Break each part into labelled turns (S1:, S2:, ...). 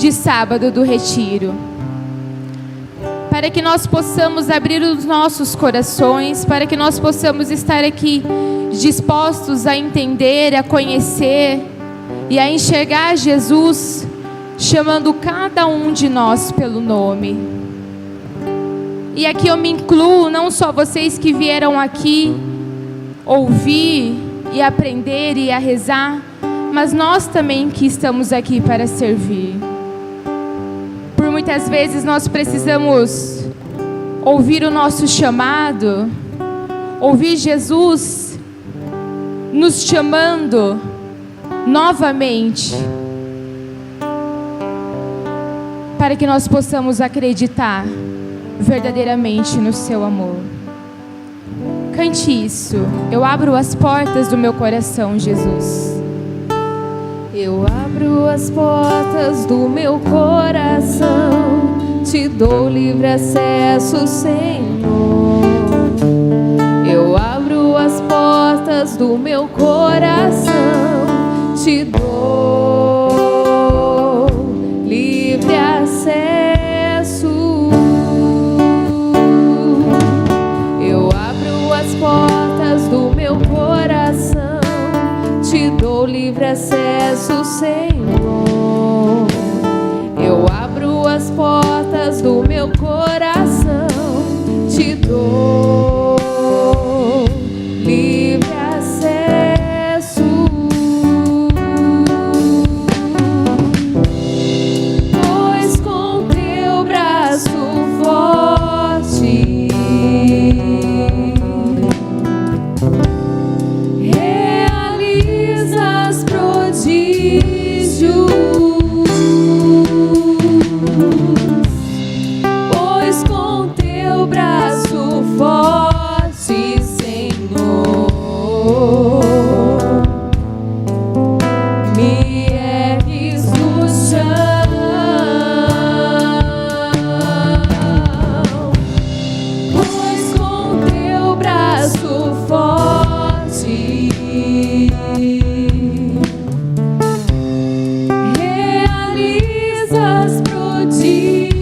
S1: de sábado do retiro, para que nós possamos abrir os nossos corações, para que nós possamos estar aqui dispostos a entender, a conhecer e a enxergar Jesus chamando cada um de nós pelo nome. E aqui eu me incluo, não só vocês que vieram aqui ouvir e aprender e a rezar, mas nós também que estamos aqui para servir. Por muitas vezes nós precisamos ouvir o nosso chamado, ouvir Jesus nos chamando novamente, para que nós possamos acreditar verdadeiramente no seu amor. Cante isso. Eu abro as portas do meu coração, Jesus.
S2: Eu abro as portas do meu coração, te dou livre acesso, Senhor. Eu abro as portas do meu coração, te dou livre acesso. Eu abro as portas do meu coração, te dou livre acesso, Senhor. Eu abro as portas do meu coração, te dou livre acesso. Pois com teu braço forte realizas prodígios. Pois com teu braço forte, Senhor, me ergues do chão. Pois com teu braço forte realizas prodígios.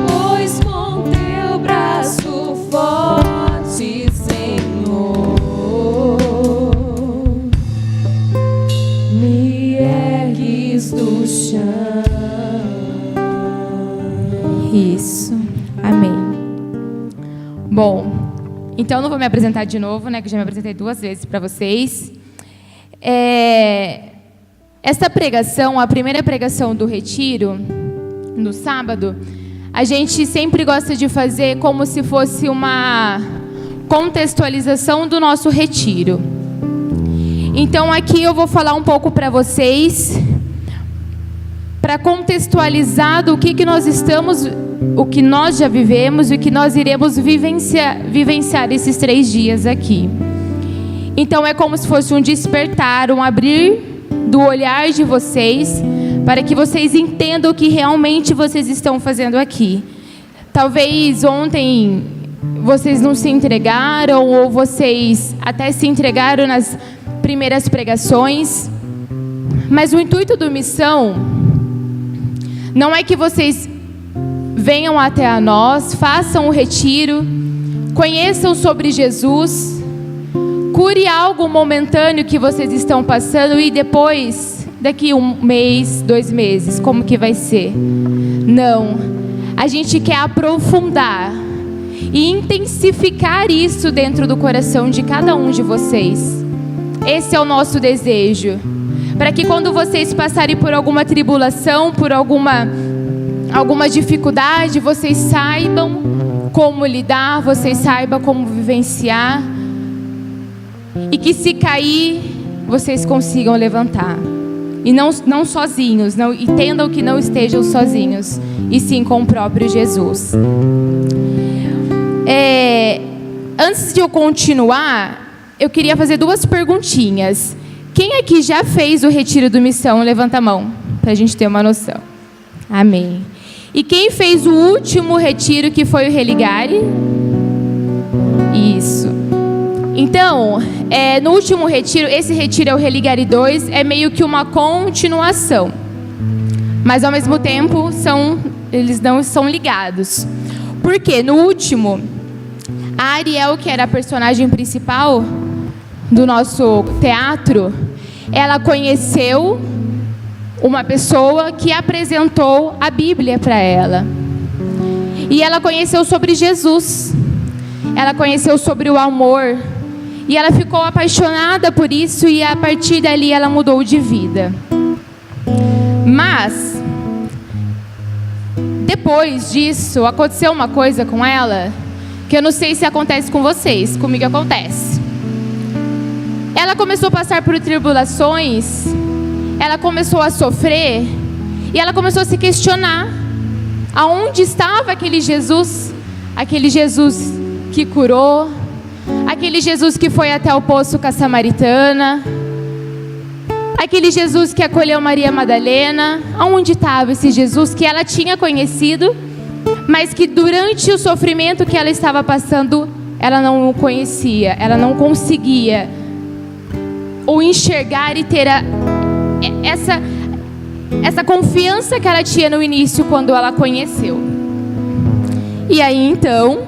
S2: Pois com teu braço forte, Senhor, me ergues do chão.
S1: Isso. Amém. Bom, então eu não vou me apresentar de novo, né? Que eu já me apresentei 2 vezes para vocês. Essa pregação, a primeira pregação do retiro, no sábado, a gente sempre gosta de fazer como se fosse uma contextualização do nosso retiro. Então aqui eu vou falar um pouco para vocês, para contextualizar do que nós estamos, o que nós já vivemos e o que nós iremos vivenciar esses 3 dias aqui. Então é como se fosse um despertar, um abrir do olhar de vocês, para que vocês entendam o que realmente vocês estão fazendo aqui. Talvez ontem vocês não se entregaram, ou vocês até se entregaram nas primeiras pregações, mas o intuito do Missão não é que vocês venham até a nós, façam o retiro, conheçam sobre Jesus, cure algo momentâneo que vocês estão passando e depois, daqui 1 mês, 2 meses, como que vai ser? Não. A gente quer aprofundar e intensificar isso dentro do coração de cada um de vocês. Esse é o nosso desejo. Para que quando vocês passarem por alguma tribulação, por alguma dificuldade, vocês saibam como lidar, vocês saibam como vivenciar. E que se cair, vocês consigam levantar. E não sozinhos, não, entendam que não estejam sozinhos, e sim com o próprio Jesus. Antes de eu continuar, eu queria fazer 2 perguntinhas. Quem aqui já fez o retiro do Missão? Levanta a mão, para a gente ter uma noção. Amém. E quem fez o último retiro, que foi o Religare? Isso. Então, no último retiro, esse retiro é o Religare 2, é meio que uma continuação. Mas ao mesmo tempo, eles não são ligados. Porque no último, a Ariel, que era a personagem principal do nosso teatro, ela conheceu uma pessoa que apresentou a Bíblia para ela. E ela conheceu sobre Jesus. Ela conheceu sobre o amor. E ela ficou apaixonada por isso e a partir dali ela mudou de vida. Mas depois disso, aconteceu uma coisa com ela que eu não sei se acontece com vocês, comigo acontece. Ela começou a passar por tribulações, ela começou a sofrer e ela começou a se questionar aonde estava aquele Jesus que curou, aquele Jesus que foi até o poço com a samaritana, aquele Jesus que acolheu Maria Madalena. Aonde estava esse Jesus que ela tinha conhecido, mas que durante o sofrimento que ela estava passando, ela não o conhecia, ela não conseguia ou enxergar e ter essa confiança que ela tinha no início quando ela conheceu. E aí então,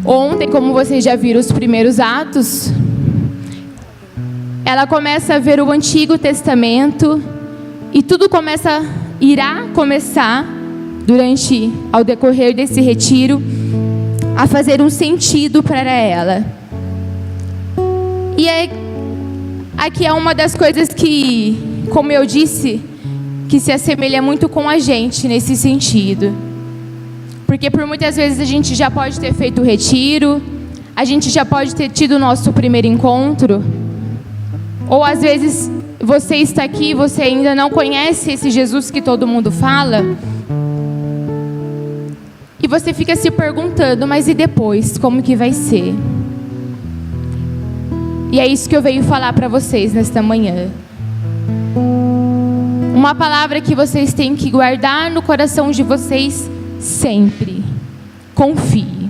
S1: ontem, como vocês já viram os primeiros atos, ela começa a ver o Antigo Testamento e tudo irá começar ao decorrer desse retiro a fazer um sentido para ela. E aqui é uma das coisas que, como eu disse, que se assemelha muito com a gente nesse sentido. Porque por muitas vezes a gente já pode ter feito o retiro, a gente já pode ter tido o nosso primeiro encontro, ou às vezes você está aqui e você ainda não conhece esse Jesus que todo mundo fala, e você fica se perguntando, mas e depois? Como que vai ser? E é isso que eu venho falar para vocês nesta manhã. Uma palavra que vocês têm que guardar no coração de vocês sempre. Confie.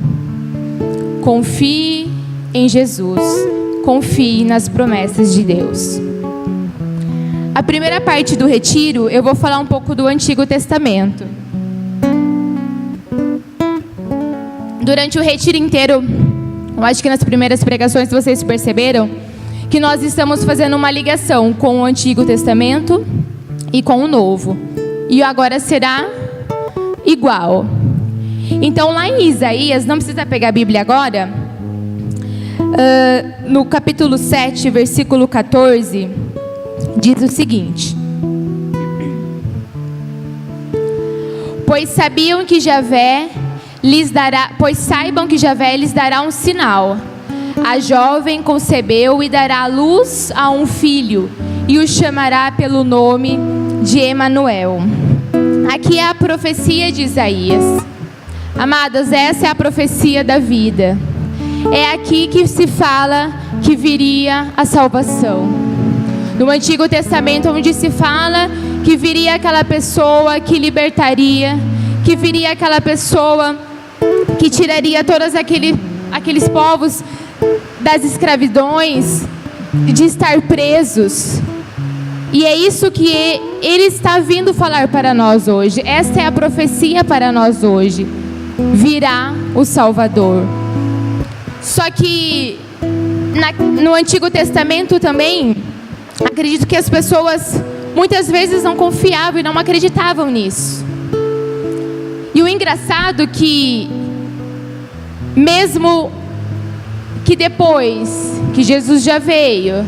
S1: Confie em Jesus. Confie nas promessas de Deus. A primeira parte do retiro, eu vou falar um pouco do Antigo Testamento. Durante o retiro inteiro, eu acho que nas primeiras pregações vocês perceberam que nós estamos fazendo uma ligação com o Antigo Testamento e com o Novo. E agora será igual. Então lá em Isaías, não precisa pegar a Bíblia agora, no capítulo 7, versículo 14, diz o seguinte: Pois saibam que Javé lhes dará um sinal. A jovem concebeu e dará à luz a um filho, e o chamará pelo nome de Emanuel. Aqui é a profecia de Isaías. Amadas, essa é a profecia da vida. É aqui que se fala que viria a salvação. No Antigo Testamento, onde se fala que viria aquela pessoa que libertaria, que viria aquela pessoa que tiraria todos aqueles povos das escravidões, de estar presos. E é isso que Ele está vindo falar para nós hoje. Esta é a profecia para nós hoje. Virá o Salvador. Só que no Antigo Testamento também, acredito que as pessoas muitas vezes não confiavam e não acreditavam nisso. E o engraçado é que, mesmo que depois que Jesus já veio,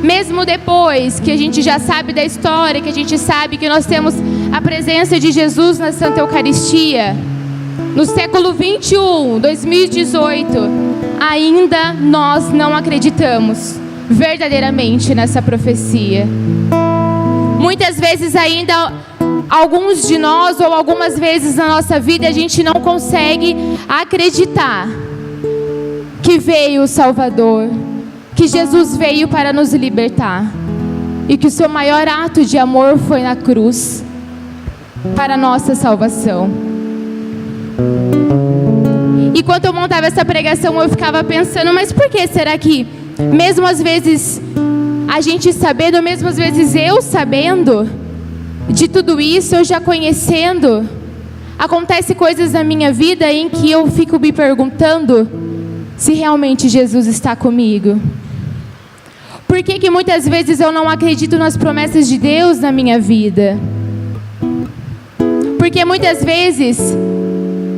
S1: mesmo depois que a gente já sabe da história, que a gente sabe que nós temos a presença de Jesus na Santa Eucaristia, no século 21, 2018, ainda nós não acreditamos verdadeiramente nessa profecia. Muitas vezes ainda, alguns de nós, ou algumas vezes na nossa vida, a gente não consegue acreditar que veio o Salvador, que Jesus veio para nos libertar, e que o seu maior ato de amor foi na cruz, para a nossa salvação. E quando eu montava essa pregação, eu ficava pensando, mas por que será que mesmo às vezes a gente sabendo, mesmo às vezes eu sabendo de tudo isso, eu já conhecendo, acontece coisas na minha vida em que eu fico me perguntando se realmente Jesus está comigo. Por que muitas vezes eu não acredito nas promessas de Deus na minha vida? Porque muitas vezes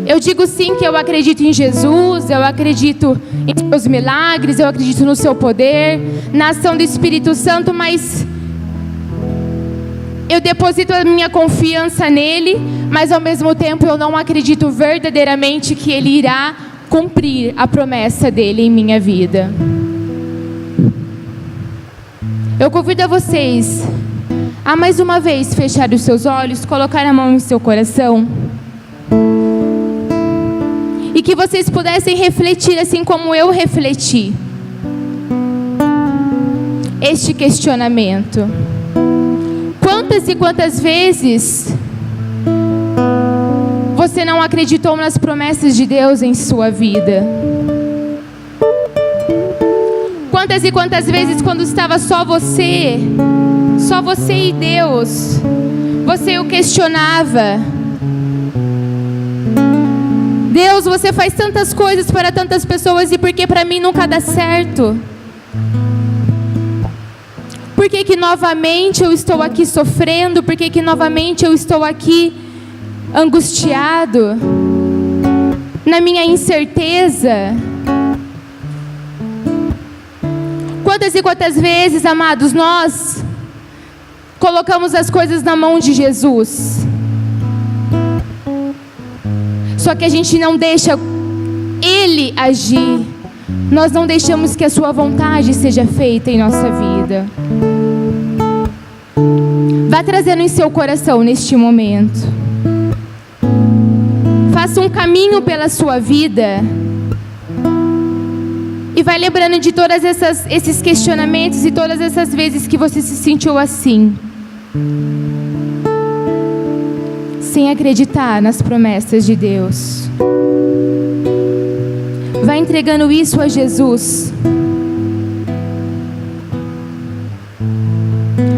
S1: eu digo sim que eu acredito em Jesus, eu acredito em seus milagres, eu acredito no seu poder, na ação do Espírito Santo, mas eu deposito a minha confiança nele, mas ao mesmo tempo eu não acredito verdadeiramente que ele irá cumprir a promessa dele em minha vida. Eu convido a vocês a mais uma vez fechar os seus olhos, colocar a mão em seu coração e que vocês pudessem refletir assim como eu refleti este questionamento. Quantas e quantas vezes você não acreditou nas promessas de Deus em sua vida? Quantas e quantas vezes, quando estava só você e Deus, você o questionava: Deus, você faz tantas coisas para tantas pessoas e por que para mim nunca dá certo? Por que novamente eu estou aqui sofrendo? Por que novamente eu estou aqui angustiado? Na minha incerteza? Quantas e quantas vezes, amados, nós colocamos as coisas na mão de Jesus, só que a gente não deixa Ele agir, nós não deixamos que a sua vontade seja feita em nossa vida. Vá trazendo em seu coração neste momento, faça um caminho pela sua vida e vai lembrando de todas esses questionamentos e todas essas vezes que você se sentiu assim, sem acreditar nas promessas de Deus. Vai entregando isso a Jesus.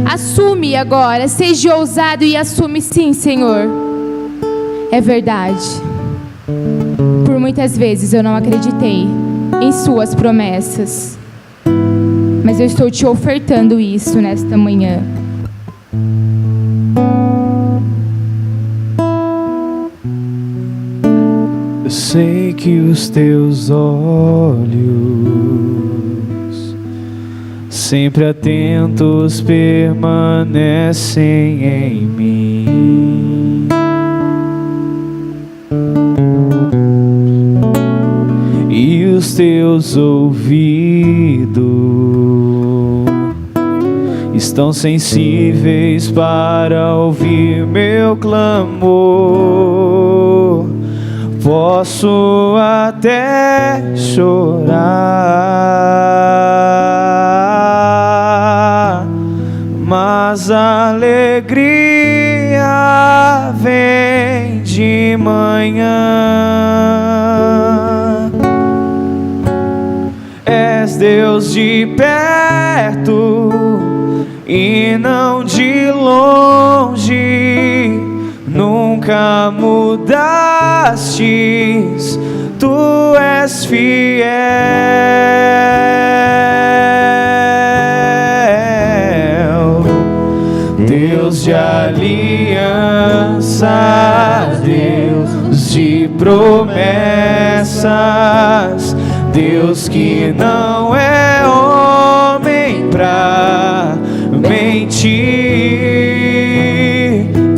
S1: Assume agora, seja ousado e assume: sim, Senhor, é verdade. Por muitas vezes eu não acreditei em suas promessas, mas eu estou te ofertando isso nesta manhã.
S3: Eu sei que os teus olhos, sempre atentos, permanecem em mim. E os teus ouvidos estão sensíveis para ouvir meu clamor. Posso até chorar, mas a alegria vem de manhã. És Deus de perto e não de longe, nunca mudastes, tu és fiel. Deus de aliança, Deus de promessas, Deus que não é homem pra mentir.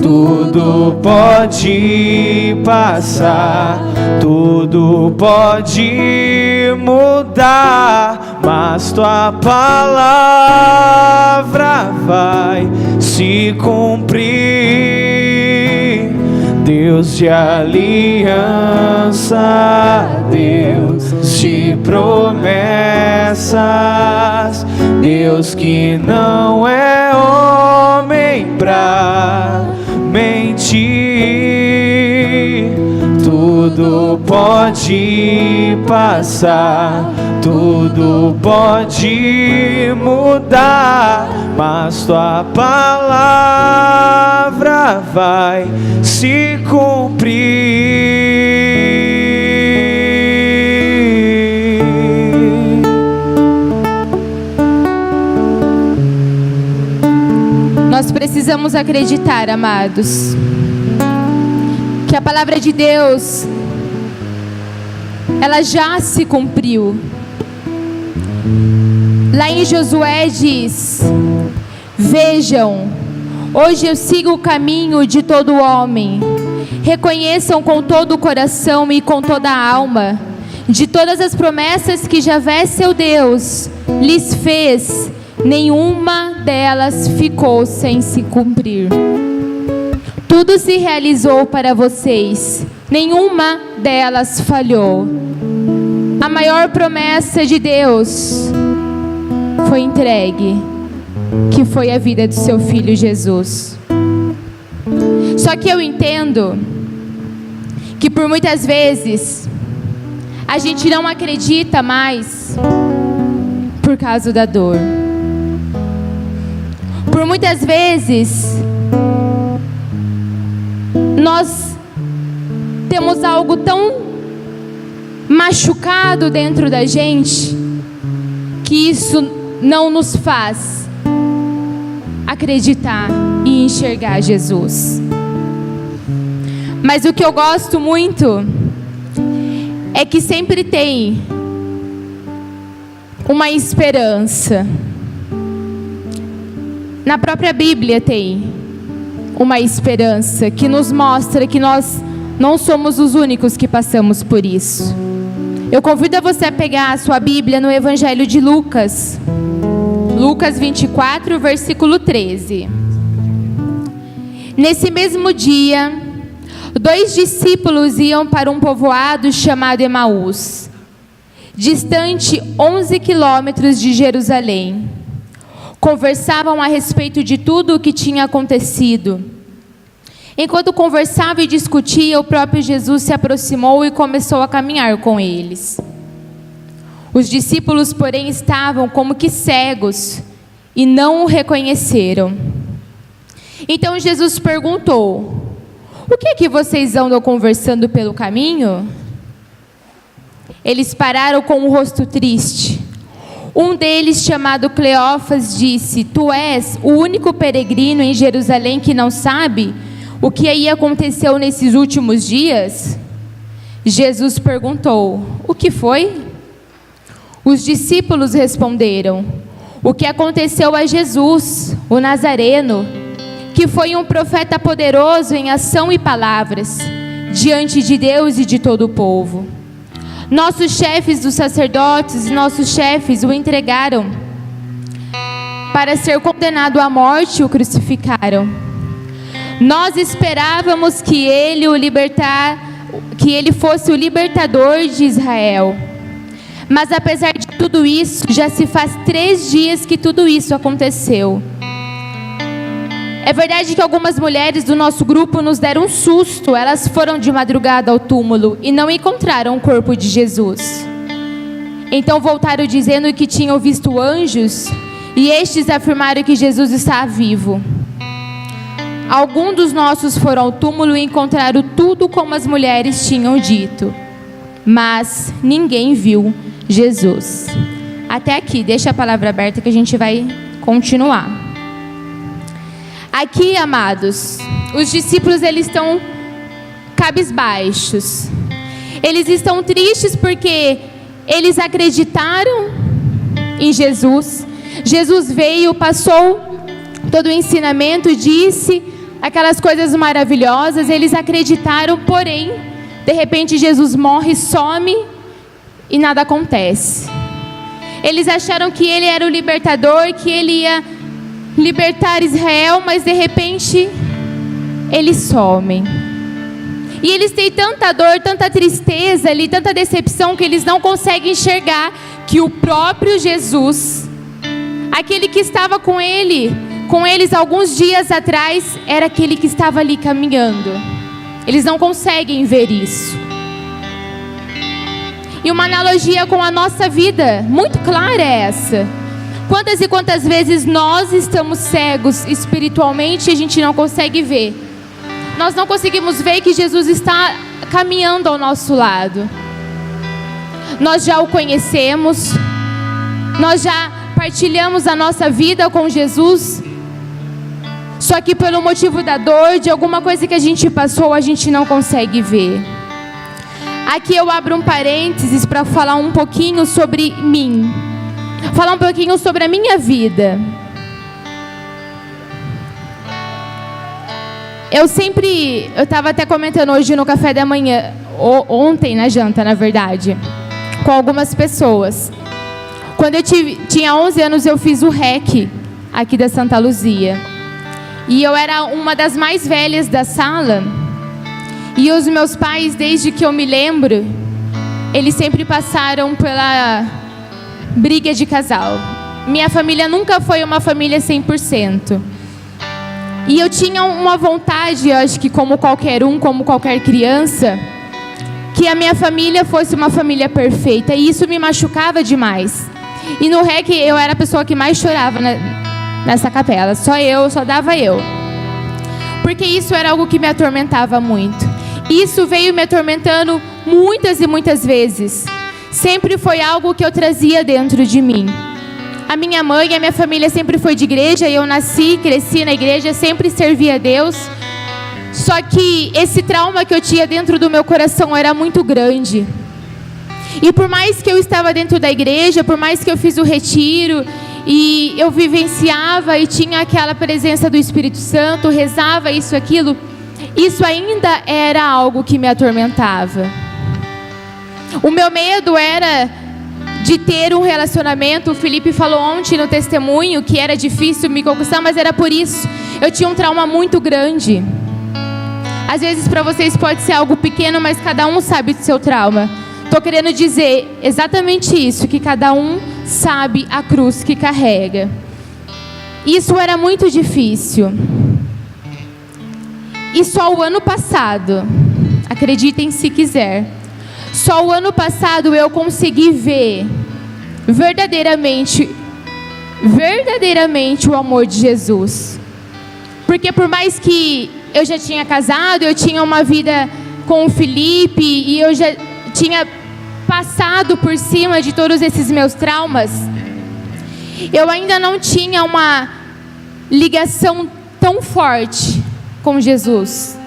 S3: Tudo pode passar, tudo pode mudar, mas tua palavra vai se cumprir. Deus de aliança, Deus de promessas, Deus que não é homem pra mentir. Tudo tudo pode passar, tudo pode mudar, mas tua palavra vai se cumprir.
S1: Nós precisamos acreditar, amados, que a palavra de Deus, ela já se cumpriu. Lá em Josué diz: vejam, hoje eu sigo o caminho de todo homem. Reconheçam com todo o coração e com toda a alma de todas as promessas que Javé, seu Deus, lhes fez, nenhuma delas ficou sem se cumprir. Tudo se realizou para vocês, nenhuma delas falhou. A maior promessa de Deus foi entregue, que foi a vida do seu Filho Jesus. Só que eu entendo que por muitas vezes a gente não acredita mais por causa da dor. Por muitas vezes nós temos algo tão machucado dentro da gente que isso não nos faz acreditar e enxergar Jesus. Mas o que eu gosto muito é que sempre tem uma esperança. Na própria Bíblia tem uma esperança que nos mostra que nós não somos os únicos que passamos por isso. Eu convido a você a pegar a sua Bíblia no Evangelho de Lucas, Lucas 24, versículo 13. Nesse mesmo dia, 2 discípulos iam para um povoado chamado Emaús, distante 11 quilômetros de Jerusalém. Conversavam a respeito de tudo o que tinha acontecido. Enquanto conversava e discutia, o próprio Jesus se aproximou e começou a caminhar com eles. Os discípulos, porém, estavam como que cegos e não o reconheceram. Então Jesus perguntou: o que é que vocês andam conversando pelo caminho? Eles pararam com o rosto triste. Um deles, chamado Cleófas, disse: tu és o único peregrino em Jerusalém que não sabe o que aí aconteceu nesses últimos dias? Jesus perguntou: o que foi? Os discípulos responderam: o que aconteceu a Jesus, o Nazareno, que foi um profeta poderoso em ação e palavras, diante de Deus e de todo o povo. Nossos chefes dos sacerdotes e nossos chefes o entregaram para ser condenado à morte e o crucificaram. Nós esperávamos que ele fosse o libertador de Israel. Mas apesar de tudo isso, já se faz 3 dias que tudo isso aconteceu. É verdade que algumas mulheres do nosso grupo nos deram um susto. Elas foram de madrugada ao túmulo e não encontraram o corpo de Jesus. Então voltaram dizendo que tinham visto anjos e estes afirmaram que Jesus estava vivo. Alguns dos nossos foram ao túmulo e encontraram tudo como as mulheres tinham dito, mas ninguém viu Jesus. Até aqui, deixa a palavra aberta que a gente vai continuar. Aqui, amados, os discípulos, eles estão cabisbaixos. Eles estão tristes porque eles acreditaram em Jesus. Jesus veio, passou todo o ensinamento, disse aquelas coisas maravilhosas. Eles acreditaram, porém, de repente Jesus morre, some e nada acontece. Eles acharam que ele era o libertador, que ele ia libertar Israel, mas de repente eles somem. E eles têm tanta dor, tanta tristeza ali, tanta decepção, que eles não conseguem enxergar que o próprio Jesus, aquele que estava com eles alguns dias atrás, era aquele que estava ali caminhando. Eles não conseguem ver isso. E uma analogia com a nossa vida, muito clara é essa. Quantas e quantas vezes nós estamos cegos espiritualmente e a gente não consegue ver. Nós não conseguimos ver que Jesus está caminhando ao nosso lado. Nós já o conhecemos, nós já partilhamos a nossa vida com Jesus, só que pelo motivo da dor, de alguma coisa que a gente passou, a gente não consegue ver. Aqui eu abro um parênteses para falar um pouquinho sobre mim, falar um pouquinho sobre a minha vida. Eu estava até comentando hoje no café da manhã, ontem na janta, na verdade, com algumas pessoas. Quando eu tinha 11 anos, eu fiz o REC aqui da Santa Luzia. E eu era uma das mais velhas da sala. E os meus pais, desde que eu me lembro, eles sempre passaram pela briga de casal. Minha família nunca foi uma família 100%. E eu tinha uma vontade, eu acho que como qualquer um, como qualquer criança, que a minha família fosse uma família perfeita. E isso me machucava demais. E no REC eu era a pessoa que mais chorava nessa capela. Só dava eu. Porque isso era algo que me atormentava muito. Isso veio me atormentando muitas e muitas vezes. Sempre foi algo que eu trazia dentro de mim. A minha mãe e a minha família sempre foi de igreja. Eu nasci, cresci na igreja, sempre servi a Deus. Só que esse trauma que eu tinha dentro do meu coração era muito grande. E por mais que eu estava dentro da igreja, por mais que eu fiz o retiro, e eu vivenciava e tinha aquela presença do Espírito Santo, rezava isso, aquilo, isso ainda era algo que me atormentava. O meu medo era de ter um relacionamento. O Felipe falou ontem no testemunho que era difícil me conquistar, mas era por isso. Eu tinha um trauma muito grande. Às vezes para vocês pode ser algo pequeno, mas cada um sabe do seu trauma. Estou querendo dizer exatamente isso, que cada um sabe a cruz que carrega. Isso era muito difícil. E só o ano passado, acreditem se quiser, só o ano passado eu consegui ver verdadeiramente o amor de Jesus. Porque por mais que eu já tinha casado, eu tinha uma vida com o Felipe e eu já tinha passado por cima de todos esses meus traumas, eu ainda não tinha uma ligação tão forte com Jesus.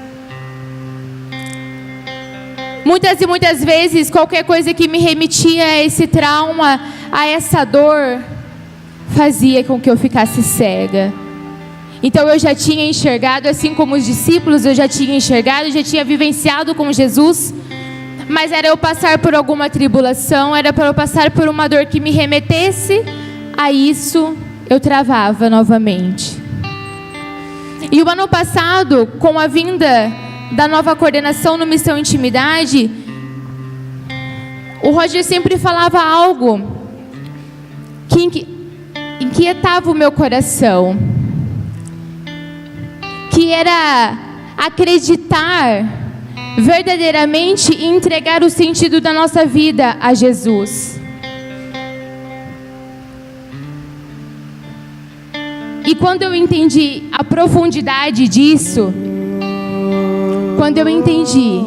S1: Muitas e muitas vezes, qualquer coisa que me remetia a esse trauma, a essa dor, fazia com que eu ficasse cega. Então eu já tinha enxergado, assim como os discípulos, eu já tinha enxergado, já tinha vivenciado com Jesus, mas era eu passar por alguma tribulação, era para eu passar por uma dor que me remetesse a isso, eu travava novamente. E o ano passado, com a vinda da nova coordenação no Missão Intimidade, o Roger sempre falava algo que inquietava o meu coração, que era acreditar verdadeiramente e entregar o sentido da nossa vida a Jesus. E quando eu entendi a profundidade disso, quando eu entendi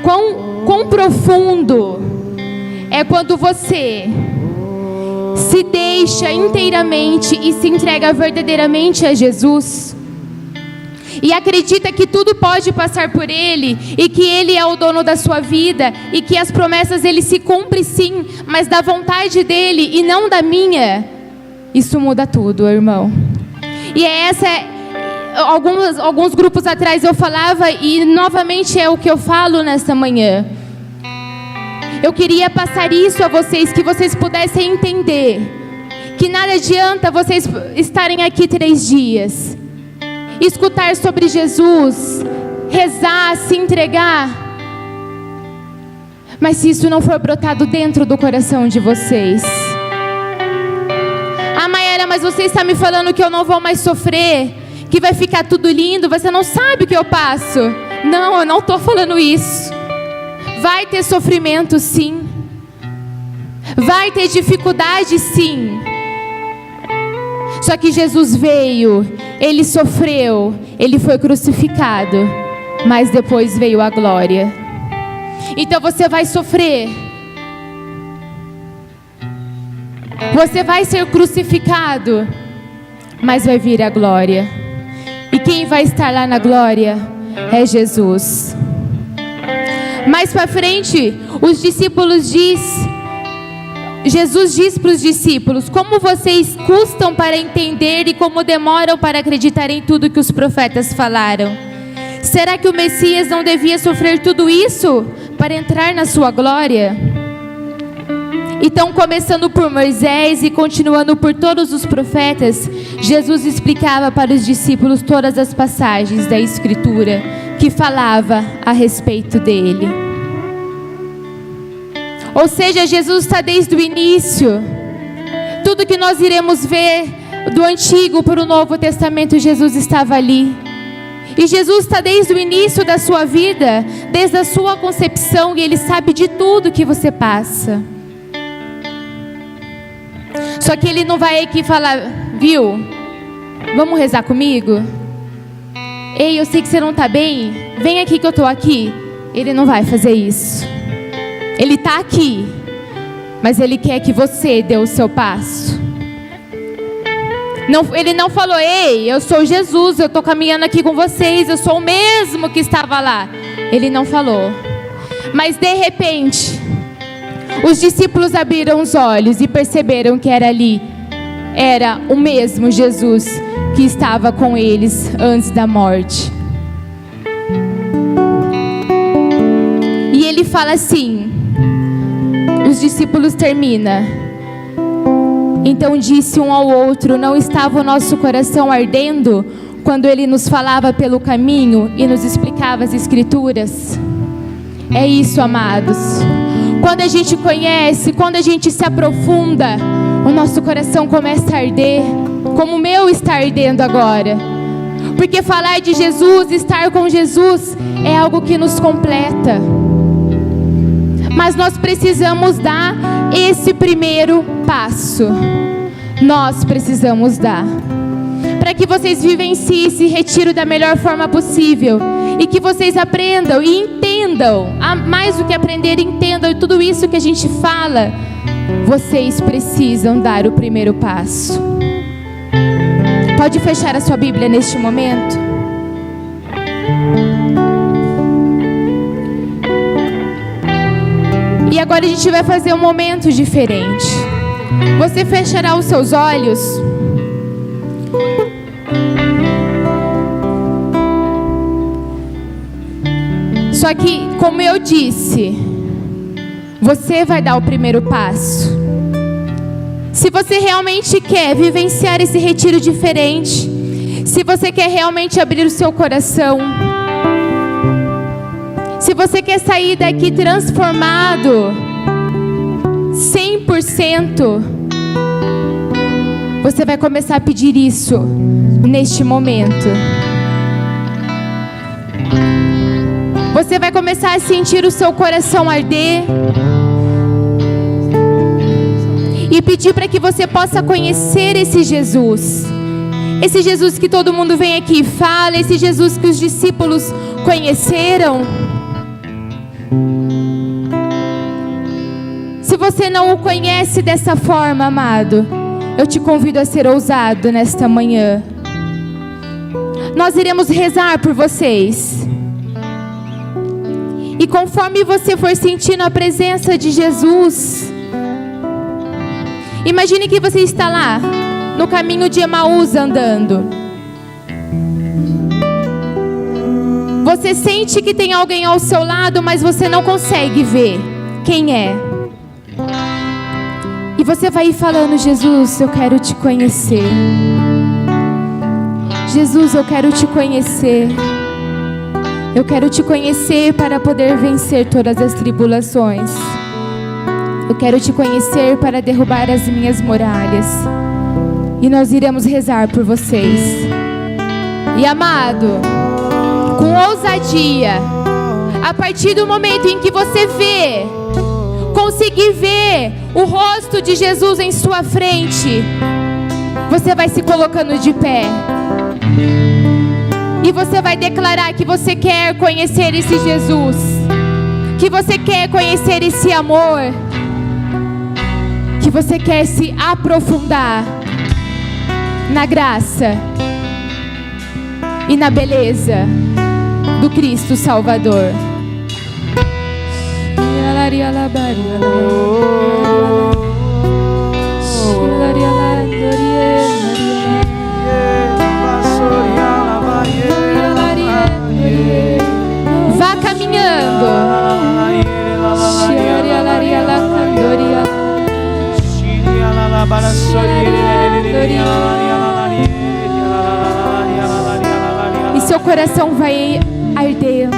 S1: quão profundo é quando você se deixa inteiramente e se entrega verdadeiramente a Jesus, e acredita que tudo pode passar por Ele, e que Ele é o dono da sua vida, e que as promessas Ele se cumpre sim, mas da vontade dEle e não da minha, isso muda tudo, irmão. E é essa, alguns grupos atrás eu falava, e novamente é o que eu falo nesta manhã. Eu queria passar isso a vocês, que vocês pudessem entender que nada adianta vocês estarem aqui 3 dias, escutar sobre Jesus, rezar, se entregar, mas se isso não for brotado dentro do coração de vocês. Ah, Mayara, mas você está me falando que eu não vou mais sofrer, que vai ficar tudo lindo, você não sabe o que eu passo. Não, eu não estou falando isso. Vai ter sofrimento, sim. Vai ter dificuldade, sim. Só que Jesus veio, Ele sofreu, Ele foi crucificado, mas depois veio a glória. Então você vai sofrer, você vai ser crucificado, mas vai vir a glória. E quem vai estar lá na glória é Jesus. Mais para frente, os discípulos Jesus diz para os discípulos: como vocês custam para entender e como demoram para acreditar em tudo que os profetas falaram. Será que o Messias não devia sofrer tudo isso para entrar na sua glória? Então, começando por Moisés e continuando por todos os profetas, Jesus explicava para os discípulos todas as passagens da Escritura que falava a respeito dele. Ou seja, Jesus está desde o início. Tudo que nós iremos ver do Antigo para o Novo Testamento, Jesus estava ali. E Jesus está desde o início da sua vida, desde a sua concepção, e Ele sabe de tudo que você passa. Só que Ele não vai aqui falar: viu, vamos rezar comigo? Ei, eu sei que você não está bem, vem aqui que eu estou aqui. Ele não vai fazer isso. Ele está aqui, mas Ele quer que você dê o seu passo. Não, Ele não falou: ei, eu sou Jesus, eu estou caminhando aqui com vocês, eu sou o mesmo que estava lá. Ele não falou. Mas de repente, os discípulos abriram os olhos e perceberam que era o mesmo Jesus que estava com eles antes da morte. E Ele fala assim, os discípulos terminam: então disse um ao outro: não estava o nosso coração ardendo quando Ele nos falava pelo caminho e nos explicava as Escrituras? É isso, amados. Quando a gente conhece, quando a gente se aprofunda, o nosso coração começa a arder, como o meu está ardendo agora. Porque falar de Jesus, estar com Jesus, é algo que nos completa. Mas nós precisamos dar esse primeiro passo. Nós precisamos dar. Para que vocês vivenciem esse retiro da melhor forma possível. E que vocês aprendam e entendam. Mais do que aprender, entendam. E tudo isso que a gente fala, vocês precisam dar o primeiro passo. Pode fechar a sua Bíblia neste momento? E agora a gente vai fazer um momento diferente. Você fechará os seus olhos. Só que, como eu disse, você vai dar o primeiro passo. Se você realmente quer vivenciar esse retiro diferente, se você quer realmente abrir o seu coração, se você quer sair daqui transformado 100%, você vai começar a pedir isso neste momento. Você vai começar a sentir o seu coração arder e pedir para que você possa conhecer esse Jesus. Esse Jesus que todo mundo vem aqui e fala, esse Jesus que os discípulos conheceram. Se você não o conhece dessa forma, amado, eu te convido a ser ousado nesta manhã. Nós iremos rezar por vocês. E conforme você for sentindo a presença de Jesus, imagine que você está lá, no caminho de Emaús andando. Você sente que tem alguém ao seu lado, mas você não consegue ver quem é. E você vai ir falando: Jesus, eu quero te conhecer. Jesus, eu quero te conhecer. Eu quero te conhecer para poder vencer todas as tribulações. Eu quero te conhecer para derrubar as minhas muralhas. E nós iremos rezar por vocês. E amado, com ousadia, A partir do momento em que você conseguir ver o rosto de Jesus em sua frente, você vai se colocando de pé. E você vai declarar que você quer conhecer esse Jesus, que você quer conhecer esse amor, que você quer se aprofundar na graça e na beleza do Cristo Salvador. Vá caminhando. E seu coração vai ardendo.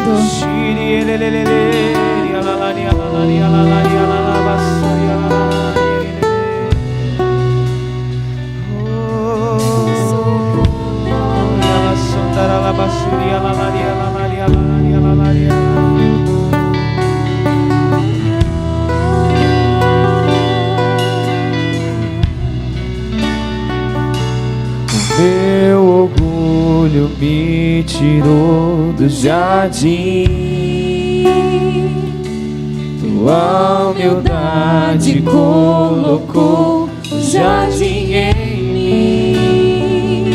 S3: Meu orgulho me tirou do jardim, tua humildade colocou o jardim em mim.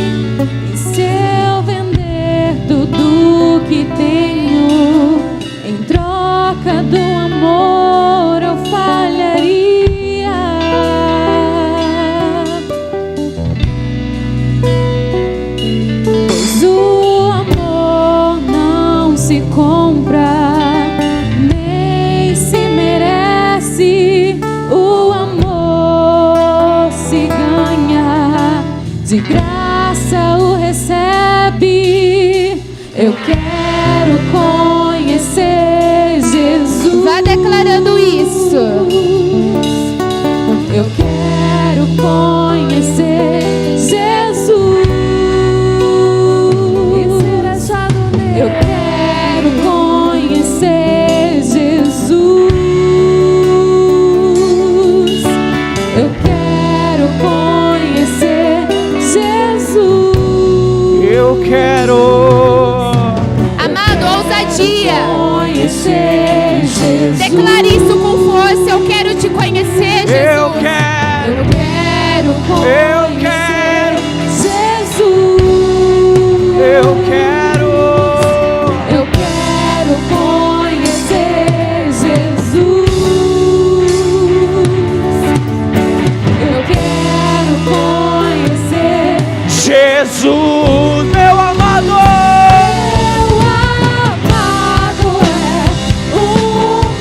S2: E se eu vender tudo que tenho em troca do amor, eu falharia. Pois o amor não se compra, nem se merece. O amor se ganha, de graça o recebe. Eu quero conhecer Jesus.
S1: Vá declarando isso.
S2: Eu quero conhecer Jesus e ser achado nele. Eu quero conhecer Jesus. Eu quero conhecer Jesus.
S3: Eu quero.
S1: Amado, ousadia.
S2: Conhecer Jesus.
S1: Declare isso com força. Eu quero te conhecer, Jesus.
S3: Eu quero.
S2: Eu quero conhecer Jesus.
S3: Eu quero.
S2: Eu quero conhecer Jesus. Eu quero conhecer
S3: Jesus, meu amado.
S2: Meu amado é o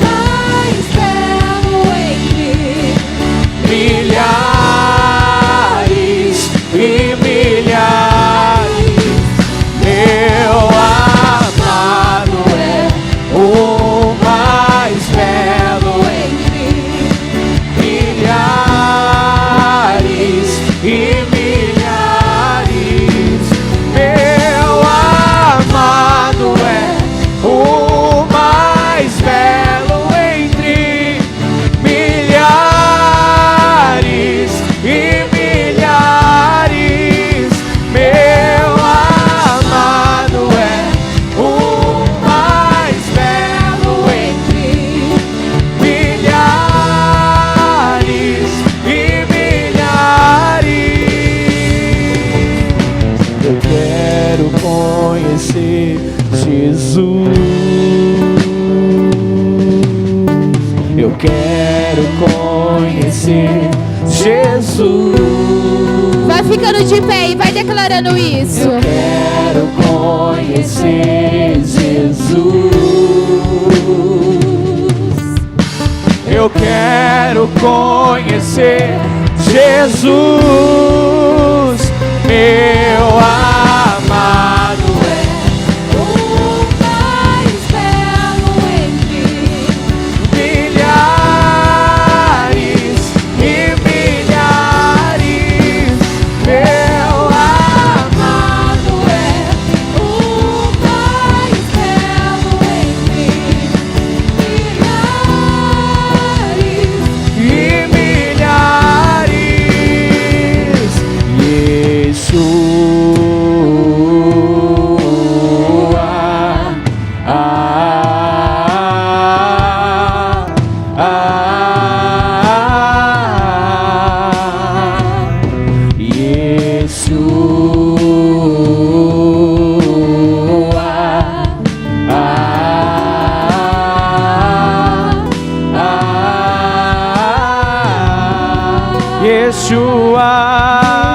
S2: mais belo entre
S3: Milhares e milhares. Meu amado é o mais belo
S2: entre
S3: milhares e milhares. Meu amado é o mais belo entre milhares e milhares. Meu amado é o mais belo entre milhares e milhares. Eu quero conhecer Jesus. Eu quero conhecer Jesus.
S1: Vai ficando de pé e vai declarando isso.
S3: Eu quero conhecer Jesus. Eu quero conhecer Jesus. Meu amado é
S2: o mais belo entre
S3: milhares e milhares. Meu
S2: amado é o mais belo entre
S3: Yeshua.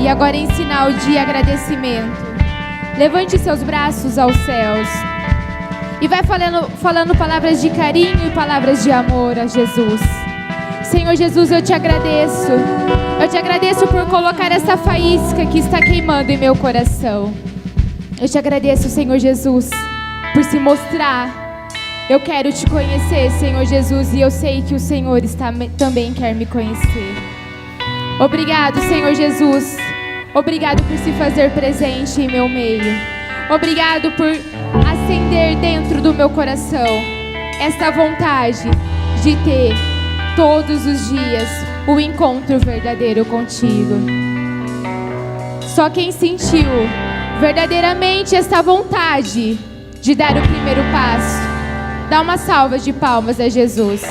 S1: E agora, em sinal de agradecimento, levante seus braços aos céus e vai falando palavras de carinho e palavras de amor a Jesus. Senhor Jesus, eu te agradeço. Eu te agradeço por colocar essa faísca que está queimando em meu coração. Eu te agradeço, Senhor Jesus, por se mostrar. Eu quero te conhecer, Senhor Jesus, e eu sei que o Senhor também quer me conhecer. Obrigado, Senhor Jesus. Obrigado por se fazer presente em meu meio. Obrigado por acender dentro do meu coração esta vontade de ter todos os dias o encontro verdadeiro contigo. Só quem sentiu verdadeiramente esta vontade de dar o primeiro passo, dá uma salva de palmas a Jesus.